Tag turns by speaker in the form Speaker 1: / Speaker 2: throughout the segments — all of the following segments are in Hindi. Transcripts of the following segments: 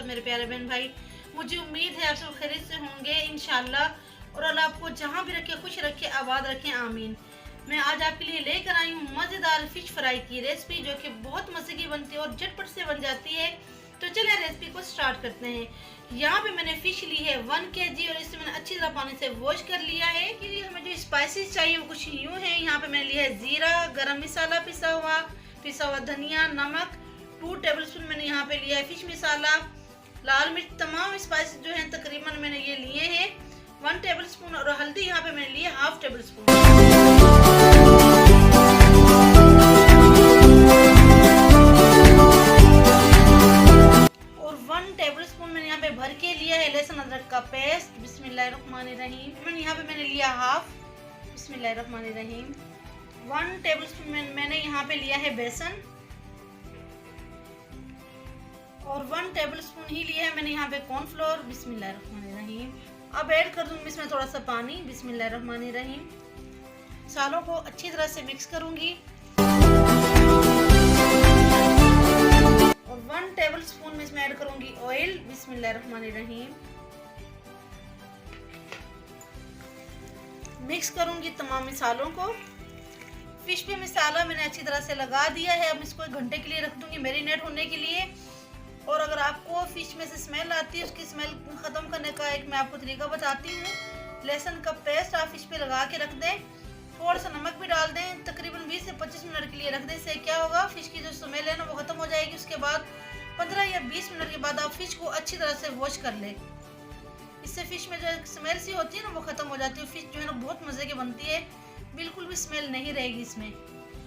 Speaker 1: मेरे प्यारे बहन भाई। मुझे उम्मीद है आप सब खैरियत से होंगे इंशाल्लाह। और अल्लाह आपको जहाँ भी रखे खुश रखे, आबाद रखे, आमीन। मैं आज आपके लिए लेकर आई हूँ मज़ेदार फिश फ्राई की रेसिपी, जो कि बहुत मज़े की बनती है और झटपट से बन जाती है। तो चलिए रेसिपी को स्टार्ट करते हैं। यहाँ पे मैंने फिश ली है 1 kg और इसे मैंने अच्छी तरह पानी से वॉश कर लिया है। के लिए हमें जो स्पाइसेस चाहिए वो कुछ यूँ है। यहाँ पे मैंने लिया है जीरा, गरम मसाला पिसा हुआ धनिया, नमक, 2 टेबलस्पून मैंने यहाँ पे लिया है फिश मसाला, लाल मिर्च, तमाम स्पाइसेस जो हैं तकरीबन मैंने ये लिए हैं 1 टेबलस्पून। और हल्दी यहाँ पे मैंने लिए 1/2 टेबलस्पून। और 1 टेबलस्पून मैंने यहाँ पे भर के लिया है लहसुन अदरक का पेस्ट। बिस्मिल्लाहिर्रहमानिर्रहीम। यहाँ पे मैंने लिया 1/2। बिस्मिल्लाहिर्रहमानिर्रहीम। 1 टेबलस्पून मैंने यहाँ पे लिया है बेसन और 1 टेबलस्पून ही लिया है मैंने यहाँ पे कॉर्नफ्लोर। बिस्मिल्लाहिर्रहमानिर्रहीम। अब ऐड कर दूंगी इसमें थोड़ा सा पानी। बिस्मिल्लाहिर्रहमानिर्रहीम। मसालों को अच्छी तरह से मिक्स करूंगी और 1 टेबलस्पून में इसमें ऐड करूंगी ऑयल। बिस्मिल्लाहिर्रहमानिर्रहीम। मिक्स करूंगी तमाम मसालों को। फिश पे मसाला मैंने अच्छी तरह से लगा दिया है। अब इसको 1 घंटे के लिए रख दूंगी मैरिनेट होने के लिए। और अगर आपको फिश में से स्मेल आती है, उसकी स्मेल ख़त्म करने का एक मैं आपको तरीका बताती हूँ। लहसुन का पेस्ट आप फिश पे लगा के रख दें, थोड़ा सा नमक भी डाल दें, तकरीबन 20 से 25 मिनट के लिए रख दें। इससे क्या होगा, फिश की जो स्मेल है ना वो ख़त्म हो जाएगी। उसके बाद 15 या 20 मिनट के बाद आप फिश को अच्छी तरह से वॉश कर लें। इससे फिश में जो स्मेल सी होती है ना वो ख़त्म हो जाती है। फिश जो है ना बहुत मज़े की बनती है, बिल्कुल भी स्मेल नहीं रहेगी इसमें।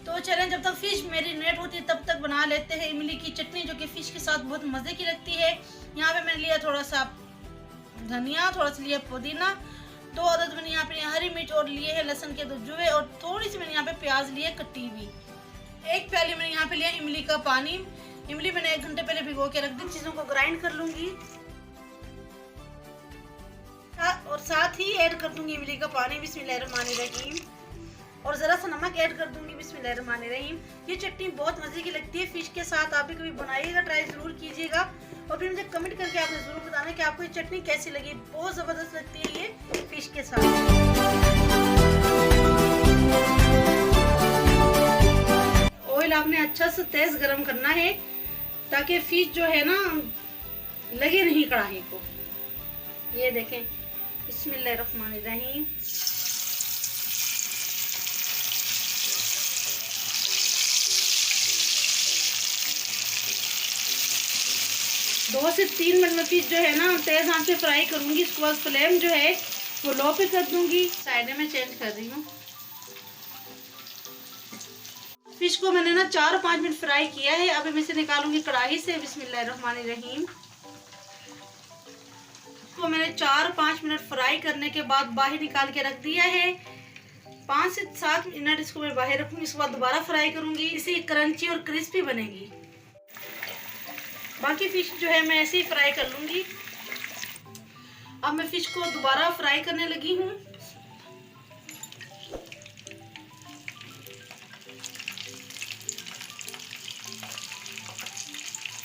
Speaker 1: तो चलें, जब तक फिश मैरिनेट होती है तब तक बना लेते हैं इमली की चटनी, जो कि फिश के साथ बहुत मज़े की लगती है। यहाँ पे मैंने लिया थोड़ा सा धनिया, थोड़ा सा लिया पुदीना, 2 अदद मैंने यहाँ पे हरी मिर्च और लिए हैं लहसुन के 2 जुए, और थोड़ी सी मैंने यहाँ पे प्याज लिए कटी हुई। 1 प्याली मैंने यहाँ पे लिया इमली का पानी। इमली मैंने 1 घंटे पहले भिगो के रख दी। चीज़ों को ग्राइंड कर लूँगी और साथ ही ऐड कर दूँगी इमली का पानी। बिस्मिल्लाहिर्रहमानिर्रहीम। और ज़रा सा नमक ऐड कर दूंगी। बिस्मिल्लाहिर्रहमानिर्रहीम। ये चटनी बहुत मज़े की लगती है फिश के साथ। आप भी कभी बनाइएगा, ट्राई ज़रूर कीजिएगा और फिर मुझे कमेंट करके आपने ज़रूर बताना कि आपको ये चटनी कैसी लगी। बहुत ज़बरदस्त लगती है ये फिश के साथ। ऑयल आपने अच्छा सा तेज़ गरम करना है ताकि फिश जो है ना लगे नहीं कढ़ाई को। ये देखें, बिस्मिल्लाहिर्रहमानिर्रहीम। 2 से 3 मिनट में फिश जो है ना तेज आंच पे फ्राई करूंगी। इसके बाद फ्लेम जो है वो लो पे कर दूंगी। साइड में चेंज कर रही हूँ। फिश को मैंने ना 4-5 मिनट फ्राई किया है। अब मैं इसे निकालूंगी कढ़ाई से। बिस्मिल्लाहिर्रहमानिर्रहीम। इसको मैंने 4-5 मिनट फ्राई करने के बाद बाहर निकाल के रख दिया है। 5 से 7 मिनट इसको मैं बाहर रखूंगी। इसके बाद दोबारा फ्राई करूंगी। इसे क्रंची और क्रिस्पी बनेगी। बाकी फिश जो है मैं ऐसे ही फ्राई कर लूंगी। अब मैं फिश को दोबारा फ्राई करने लगी हूँ।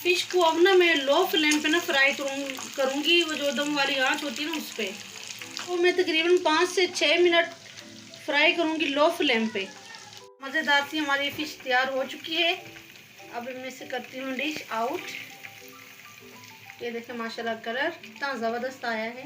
Speaker 1: फिश को अब ना मैं लो फ्लेम पे ना फ्राई करूंगी। वो जो दम वाली आंच होती है ना उस पे, वो मैं तकरीबन 5 से 6 मिनट फ्राई करूंगी लो फ्लेम पे। मज़ेदार सी हमारी फिश तैयार हो चुकी है। अब मैं इसे करती हूँ डिश आउट। ये देखें माशाल्लाह कलर कितना ज़बरदस्त आया है।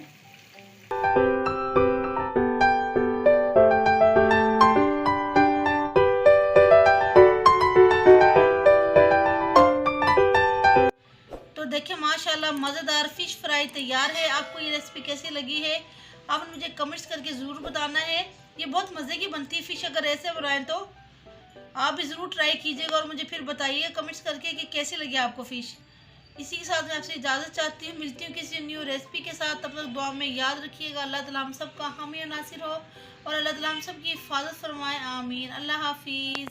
Speaker 1: तो देखें माशाल्लाह मज़ेदार फ़िश फ्राई तैयार है। आपको ये रेसिपी कैसी लगी है आपने मुझे कमेंट्स करके ज़रूर बताना है। ये बहुत मज़े की बनती है फ़िश। अगर ऐसे बनाएं तो आप भी ज़रूर ट्राई कीजिएगा और मुझे फिर बताइए कमेंट्स करके कि कैसी लगी आपको फ़िश। इसी के साथ मैं आपसे इजाज़त चाहती हूँ। मिलती हूँ किसी न्यू रेसिपी के साथ। तब तक दुआ में याद रखिएगा अल्लाह ताला हम सब का हामी और नासिर हो और अल्लाह ताला हम सब की हिफाजत फरमाए। आमीन। अल्लाह हाफिज़।